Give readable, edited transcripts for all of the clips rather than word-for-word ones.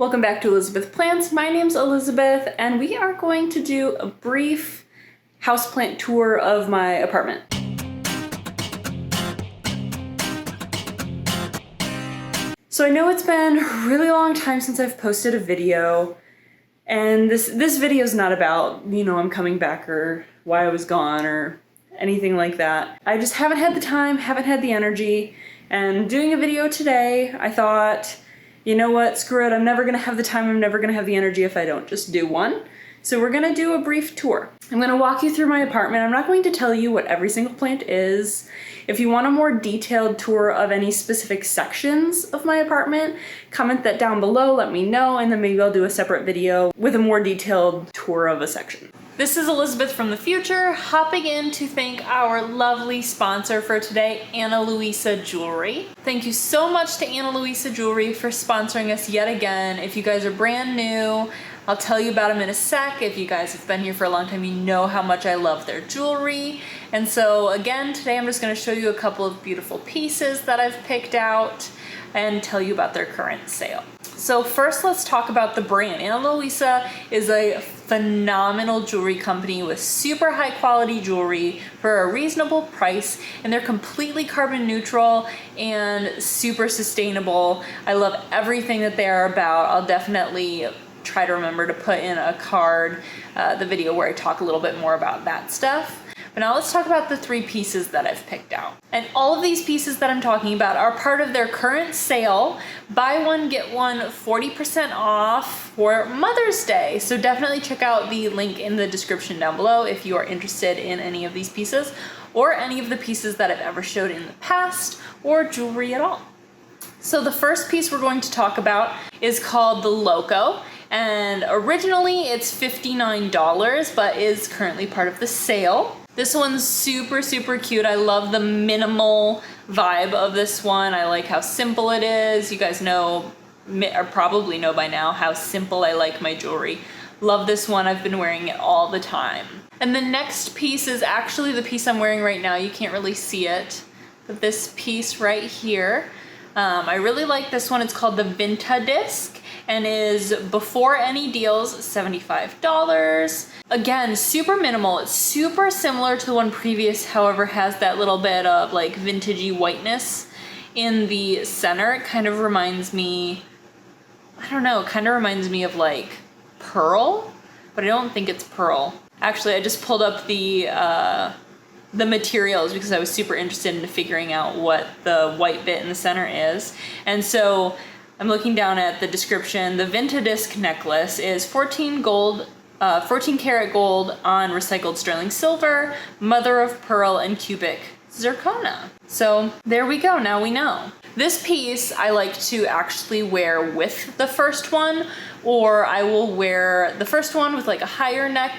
Welcome back to ElizabethPlants. My name's Elizabeth, and we are going to do a brief houseplant tour of my apartment. So I know it's been a really long time since I've posted a video, and this video is not about, I'm coming back or why I was gone or anything like that. I just haven't had the time, haven't had the energy, and doing a video today, I thought, you know what, screw it, I'm never gonna have the time, I'm never gonna have the energy if I don't just do one. So we're gonna do a brief tour. I'm gonna walk you through my apartment. I'm not going to tell you what every single plant is. If you want a more detailed tour of any specific sections of my apartment, comment that down below, let me know, and then maybe I'll do a separate video with a more detailed tour of a section. This is Elizabeth from the future, hopping in to thank our lovely sponsor for today, Luisa Jewelry. Thank you so much to Luisa Jewelry for sponsoring us yet again. If you guys are brand new, I'll tell you about them in a sec. If you guys have been here for a long time, you know how much I love their jewelry. And so again, today I'm just gonna show you a couple of beautiful pieces that I've picked out and tell you about their current sale. So first, let's talk about the brand. Luisa is a phenomenal jewelry company with super high quality jewelry for a reasonable price, and they're completely carbon neutral and super sustainable. I love everything that they are about. I'll definitely try to remember to put in a card, the video where I talk a little bit more about that stuff. But now let's talk about the three pieces that I've picked out. And all of these pieces that I'm talking about are part of their current sale. Buy one, get one 40% off for Mother's Day. So definitely check out the link in the description down below if you are interested in any of these pieces or any of the pieces that I've ever showed in the past or jewelry at all. So the first piece we're going to talk about is called the Loco. And originally it's $59, but is currently part of the sale. This one's super, super cute. I love the minimal vibe of this one. I like how simple it is. You guys know, or probably know by now, how simple I like my jewelry. Love this one. I've been wearing it all the time. And the next piece is actually the piece I'm wearing right now. You can't really see it, but this piece right here. I really like this one. It's called the Vinta Disc and is before any deals, $75. Again, super minimal. It's super similar to the one previous, however, has that little bit of like vintagey whiteness in the center. It kind of reminds me, I don't know, it kind of reminds me of like pearl, but I don't think it's pearl. Actually, I just pulled up the materials because I was super interested in figuring out what the white bit in the center is. And so I'm looking down at the description. The Vinta Disc necklace is 14 karat gold on recycled sterling silver, mother of pearl, and cubic zirconia. So there we go, now we know. This piece I like to actually wear with the first one, or I will wear the first one with like a higher neck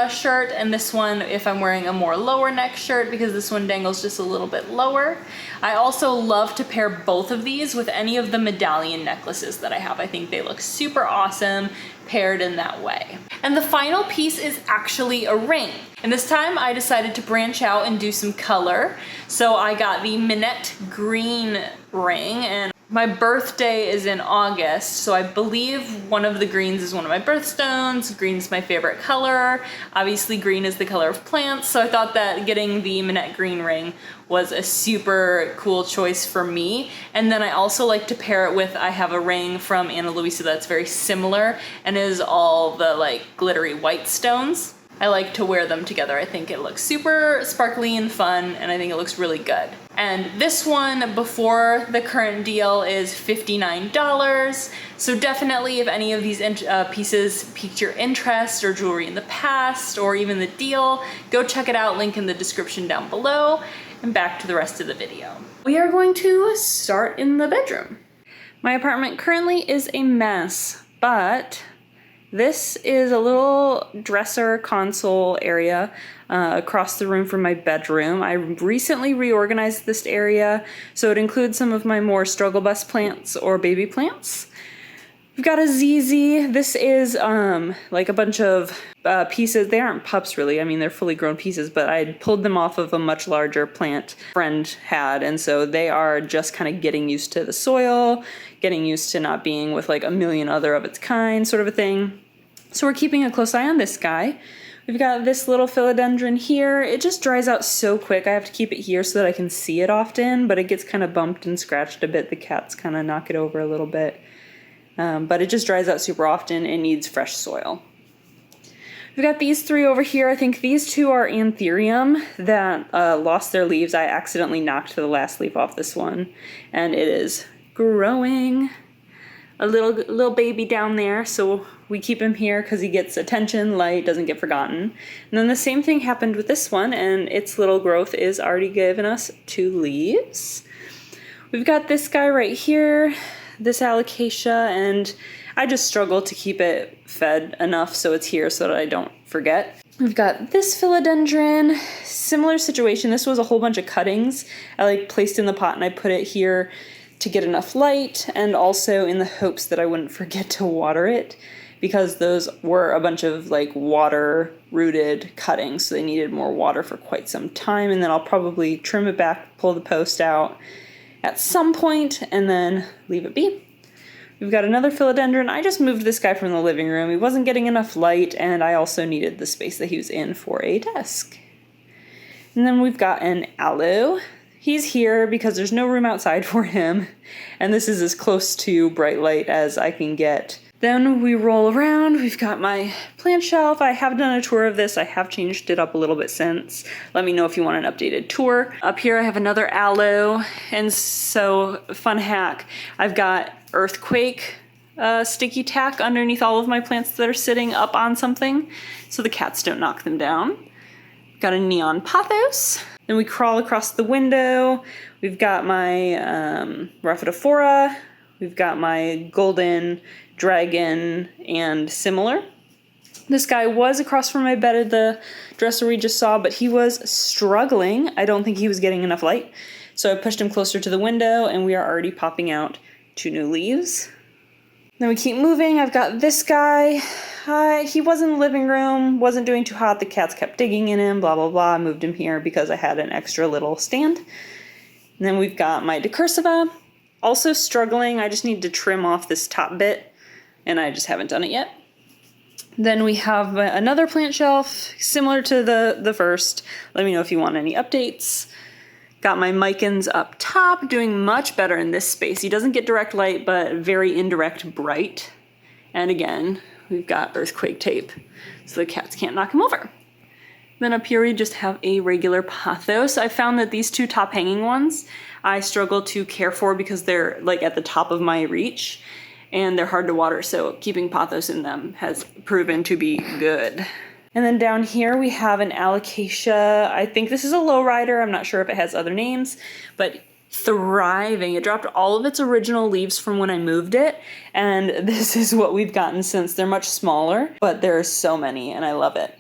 shirt, and this one if I'm wearing a more lower neck shirt because this one dangles just a little bit lower. I also love to pair both of these with any of the medallion necklaces that I have. I think they look super awesome paired in that way. And the final piece is actually a ring. And this time I decided to branch out and do some color. So I got the Minette green ring, and my birthday is in August, so I believe one of the greens is one of my birthstones. Green's my favorite color. Obviously green is the color of plants, so I thought that getting the Minette green ring was a super cool choice for me. And then I also like to pair it with, I have a ring from Luisa that's very similar and is all the like glittery white stones. I like to wear them together. I think it looks super sparkly and fun, and I think it looks really good. And this one before the current deal is $59. So definitely if any of these pieces piqued your interest, or jewelry in the past, or even the deal, go check it out, link in the description down below. And back to the rest of the video. We are going to start in the bedroom. My apartment currently is a mess, but this is a little dresser console area across the room from my bedroom. I recently reorganized this area, so it includes some of my more struggle bus plants or baby plants. We've got a ZZ. This is like a bunch of pieces. They aren't pups really. I mean, they're fully grown pieces, but I pulled them off of a much larger plant friend had. And so they are just kind of getting used to the soil, getting used to not being with like a million other of its kind sort of a thing. So we're keeping a close eye on this guy. We've got this little philodendron here. It just dries out so quick. I have to keep it here so that I can see it often, but it gets kind of bumped and scratched a bit. The cats kind of knock it over a little bit. But it just dries out super often. It needs fresh soil. We've got these three over here. I think these two are anthurium that lost their leaves. I accidentally knocked the last leaf off this one, and it is growing. A little baby down there, so we keep him here because he gets attention, light, doesn't get forgotten. And then the same thing happened with this one, and its little growth is already giving us 2 leaves. We've got this guy right here, this alocasia, and I just struggle to keep it fed enough so it's here so that I don't forget. We've got this philodendron, similar situation. This was a whole bunch of cuttings I like placed in the pot, and I put it here to get enough light, and also in the hopes that I wouldn't forget to water it, because those were a bunch of like water rooted cuttings, so they needed more water for quite some time. And then I'll probably trim it back, pull the post out at some point, and then leave it be. We've got another philodendron. I just moved this guy from the living room. He wasn't getting enough light, and I also needed the space that he was in for a desk. And then we've got an aloe. He's here because there's no room outside for him, and this is as close to bright light as I can get. Then we roll around. We've got my plant shelf. I have done a tour of this. I have changed it up a little bit since. Let me know if you want an updated tour. Up here I have another aloe, and so fun hack. I've got earthquake sticky tack underneath all of my plants that are sitting up on something so the cats don't knock them down. Got a neon pothos. Then we crawl across the window. We've got my Rhaphidophora. We've got my golden dragon and similar. This guy was across from my bed at the dresser we just saw, but he was struggling. I don't think he was getting enough light. So I pushed him closer to the window, and we are already popping out 2 new leaves. Then we keep moving. I've got this guy. He was in the living room, wasn't doing too hot. The cats kept digging in him, blah, blah, blah. I moved him here because I had an extra little stand. And then we've got my decursiva, also struggling. I just need to trim off this top bit, and I just haven't done it yet. Then we have another plant shelf, similar to the first. Let me know if you want any updates. Got my micans up top, doing much better in this space. He doesn't get direct light, but very indirect bright. And again, we've got earthquake tape, so the cats can't knock him over. Then up here we just have a regular pothos. I found that these 2 top hanging ones I struggle to care for because they're like at the top of my reach, and they're hard to water, so keeping pothos in them has proven to be good. And then down here we have an alocasia. I think this is a lowrider. I'm not sure if it has other names, but thriving. It dropped all of its original leaves from when I moved it, and this is what we've gotten since. They're much smaller, but there are so many, and I love it.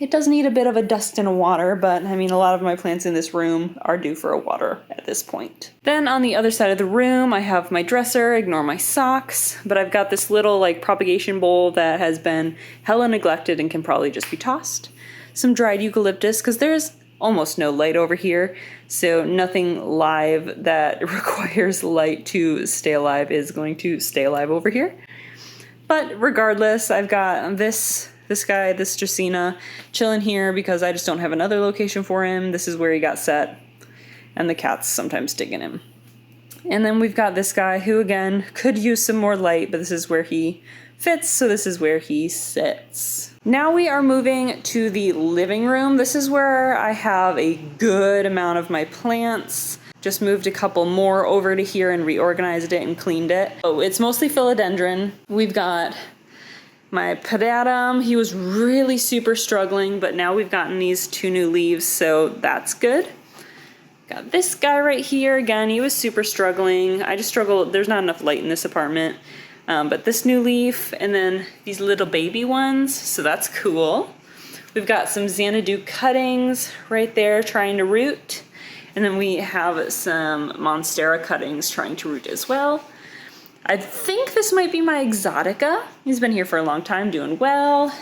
It does need a bit of a dust and a water, but I mean, a lot of my plants in this room are due for a water at this point. Then on the other side of the room, I have my dresser, ignore my socks, but I've got this little like propagation bowl that has been hella neglected and can probably just be tossed. Some dried eucalyptus, because there's almost no light over here, so nothing live that requires light to stay alive is going to stay alive over here. But regardless, I've got this guy, this Dracaena, chilling here because I just don't have another location for him. This is where he got set, and the cats sometimes dig in him. And then we've got this guy who, again, could use some more light, but this is where he fits, so this is where he sits. Now we are moving to the living room. This is where I have a good amount of my plants. Just moved a couple more over to here and reorganized it and cleaned it. Oh, it's mostly philodendron. We've got my pedatum. He was really super struggling, but now we've gotten these 2 new leaves, so that's good. Got this guy right here. Again, he was super struggling. I just struggled. There's not enough light in this apartment. But this new leaf, and then these little baby ones, so that's cool. We've got some Xanadu cuttings right there trying to root. And then we have some Monstera cuttings trying to root as well. I think this might be my Exotica. He's been here for a long time, doing well.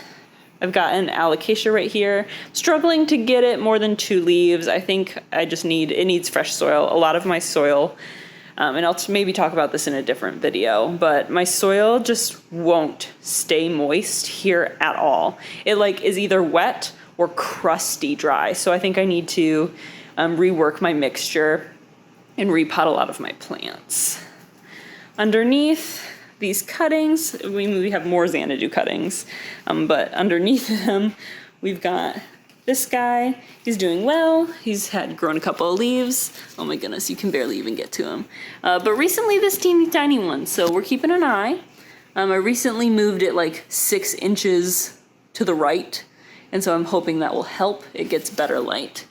I've got an alocasia right here. Struggling to get it more than 2 leaves. I think it needs fresh soil. A lot of my soil, and I'll maybe talk about this in a different video, but my soil just won't stay moist here at all. It like is either wet or crusty dry. So I think I need to rework my mixture and repot a lot of my plants. Underneath these cuttings, we have more Xanadu cuttings, but underneath them, we've got this guy. He's doing well. He's grown a couple of leaves. Oh my goodness, you can barely even get to him. But recently this teeny tiny one, so we're keeping an eye. I recently moved it like 6 inches to the right, and so I'm hoping that will help. It gets better light.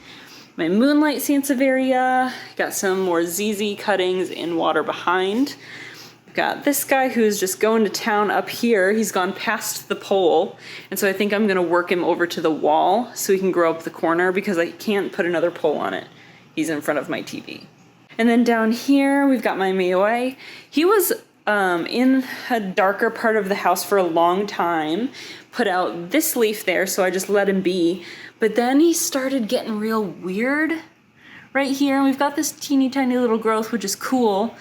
My Moonlight Sansevieria, got some more ZZ cuttings in water behind. Got this guy who's just going to town up here. He's gone past the pole, and so I think I'm gonna work him over to the wall so he can grow up the corner because I can't put another pole on it. He's in front of my TV. And then down here we've got my Mayoe. He was in a darker part of the house for a long time, put out this leaf there, so I just let him be. But then he started getting real weird right here, and we've got this teeny tiny little growth, which is cool.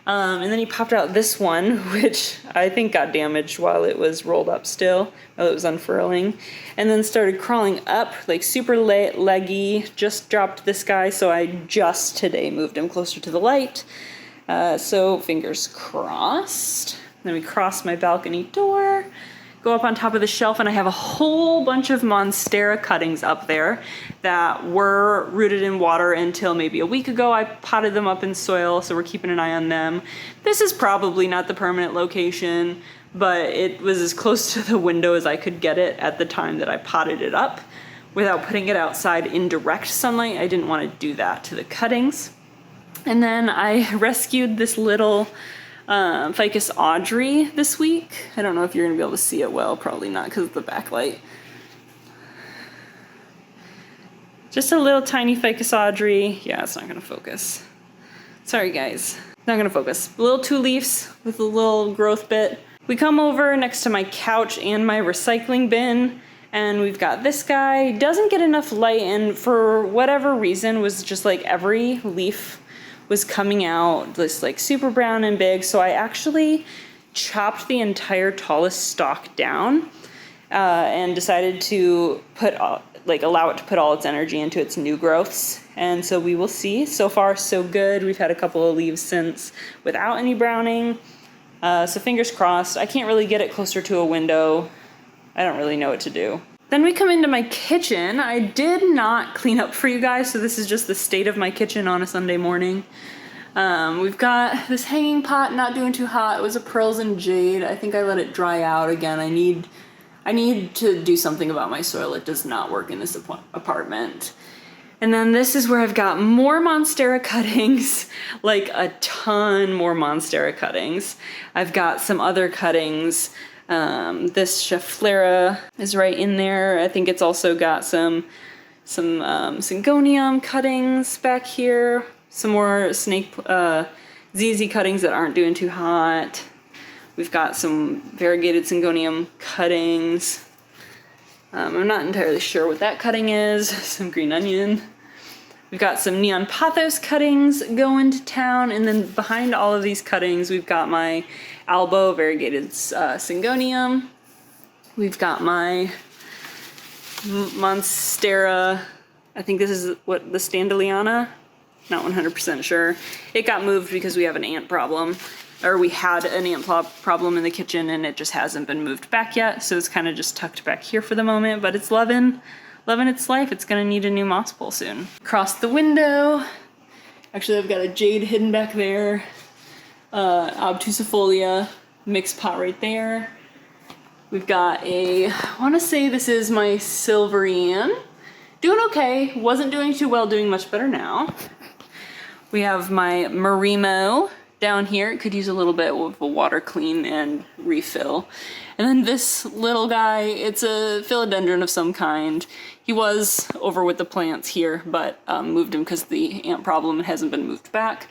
And then he popped out this one, which I think got damaged while it was rolled up still, while it was unfurling. And then started crawling up, like super leggy. Just dropped this guy, so I just today moved him closer to the light. So fingers crossed. Then we cross my balcony door, go up on top of the shelf, and I have a whole bunch of Monstera cuttings up there that were rooted in water until maybe a week ago. I potted them up in soil, so we're keeping an eye on them. This is probably not the permanent location, but it was as close to the window as I could get it at the time that I potted it up without putting it outside in direct sunlight. I didn't want to do that to the cuttings. And then I rescued this little Ficus Audrey this week. I don't know if you're going to be able to see it well, probably not because of the backlight. Just a little tiny Ficus Audrey. Yeah, it's not going to focus. Sorry guys, not going to focus. Little 2 leaves with a little growth bit. We come over next to my couch and my recycling bin, and we've got this guy. Doesn't get enough light, and for whatever reason was just like every leaf was coming out this like super brown and big, so I actually chopped the entire tallest stalk down and decided to allow it to put all its energy into its new growths. And so we will see. So far so good. We've had a couple of leaves since without any browning, so fingers crossed. I can't really get it closer to a window. I don't really know what to do. Then we come into my kitchen. I did not clean up for you guys, so this is just the state of my kitchen on a Sunday morning. We've got this hanging pot, not doing too hot. It was a Pearls and Jade. I think I let it dry out again. I need to do something about my soil. It does not work in this apartment. And then this is where I've got more Monstera cuttings, like a ton more Monstera cuttings. I've got some other cuttings. This Schefflera is right in there. I think it's also got some Syngonium cuttings back here. Some more snake ZZ cuttings that aren't doing too hot. We've got some variegated Syngonium cuttings. I'm not entirely sure what that cutting is. Some green onion. We've got some Neon Pothos cuttings going to town, and then behind all of these cuttings we've got my Albo variegated Syngonium. We've got my Monstera, I think this is what, the Standeliana? Not 100% sure. It got moved because we have an ant problem, or we had an ant problem in the kitchen, and it just hasn't been moved back yet, so it's kind of just tucked back here for the moment, but it's loving its life. It's gonna need a new moss pole soon. Across the window, actually I've got a jade hidden back there, obtusifolia mixed pot right there. We've got I want to say this is my Silverian. Doing okay, wasn't doing too well, doing much better now. We have my Marimo down here. It could use a little bit of a water clean and refill. And then this little guy, it's a philodendron of some kind. He was over with the plants here, but moved him because of the ant problem and hasn't been moved back.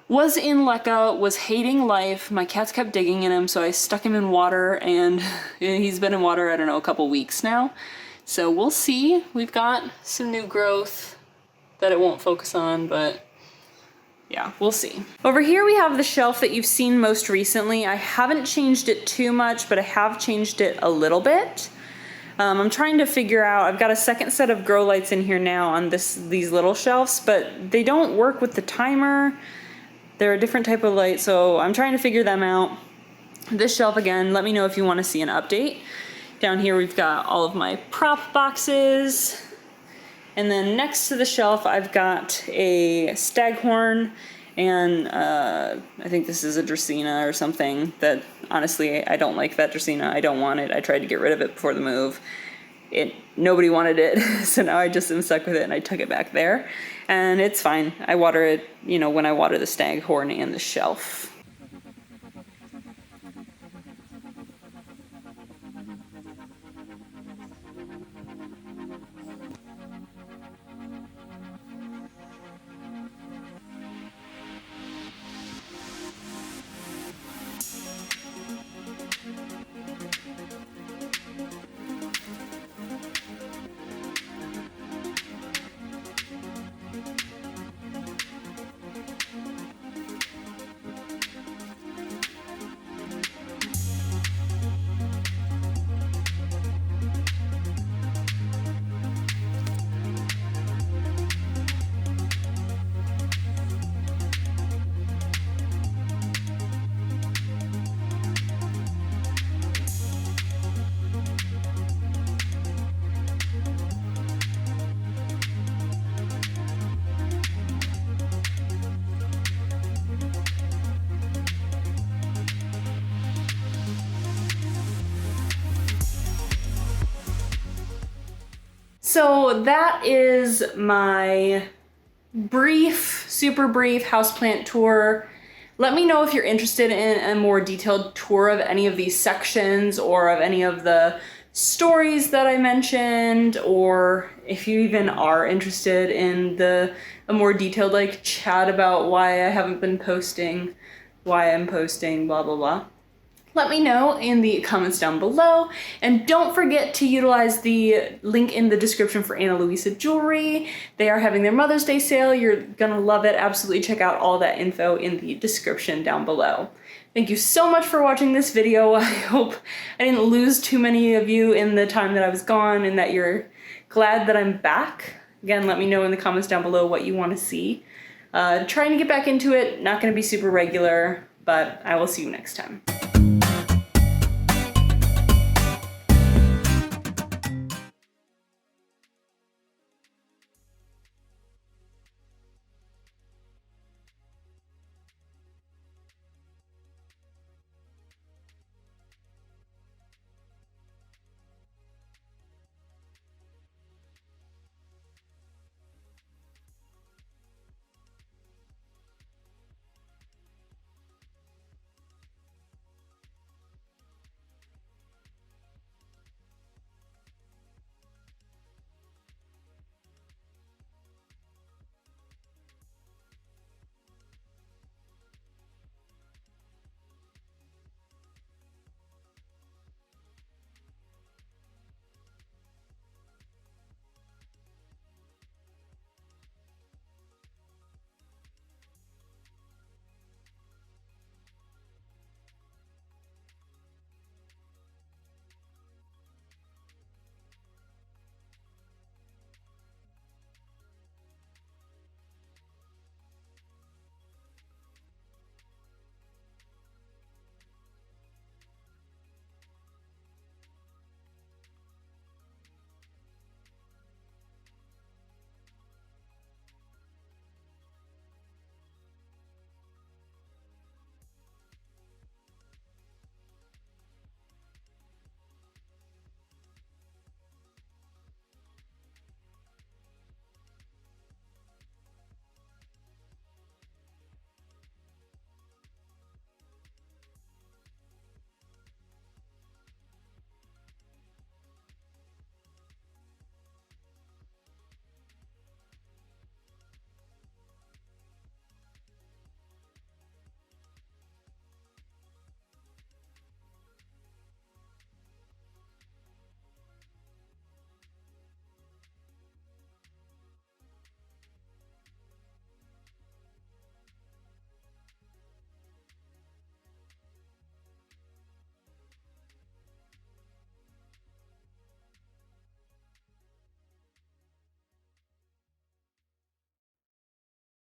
was in Lekka, was hating life. My cats kept digging in him, so I stuck him in water, and he's been in water, I don't know, a couple weeks now. So we'll see. We've got some new growth that it won't focus on, but yeah, we'll see. Over here we have the shelf that you've seen most recently. I haven't changed it too much, but I have changed it a little bit. I'm trying to figure out, I've got a second set of grow lights in here now on these little shelves, but they don't work with the timer. They're a different type of light, so I'm trying to figure them out. This shelf again, let me know if you want to see an update. Down here we've got all of my prop boxes. And then next to the shelf I've got a staghorn, and I think this is a Dracaena or something that, honestly, I don't like that Dracaena. I don't want it. I tried to get rid of it before the move. Nobody wanted it, so now I just am stuck with it, and I took it back there. And it's fine. I water it, you know, when I water the staghorn and the shelf. So that is my brief, super brief houseplant tour. Let me know if you're interested in a more detailed tour of any of these sections or of any of the stories that I mentioned, or if you even are interested in a more detailed like chat about why I haven't been posting, why I'm posting, blah, blah, blah. Let me know in the comments down below, and don't forget to utilize the link in the description for Luisa Jewelry. They are having their Mother's Day sale. You're gonna love it. Absolutely check out all that info in the description down below. Thank you so much for watching this video. I hope I didn't lose too many of you in the time that I was gone, and that you're glad that I'm back. Again, let me know in the comments down below what you want to see. Trying to get back into it, not gonna be super regular, but I will see you next time.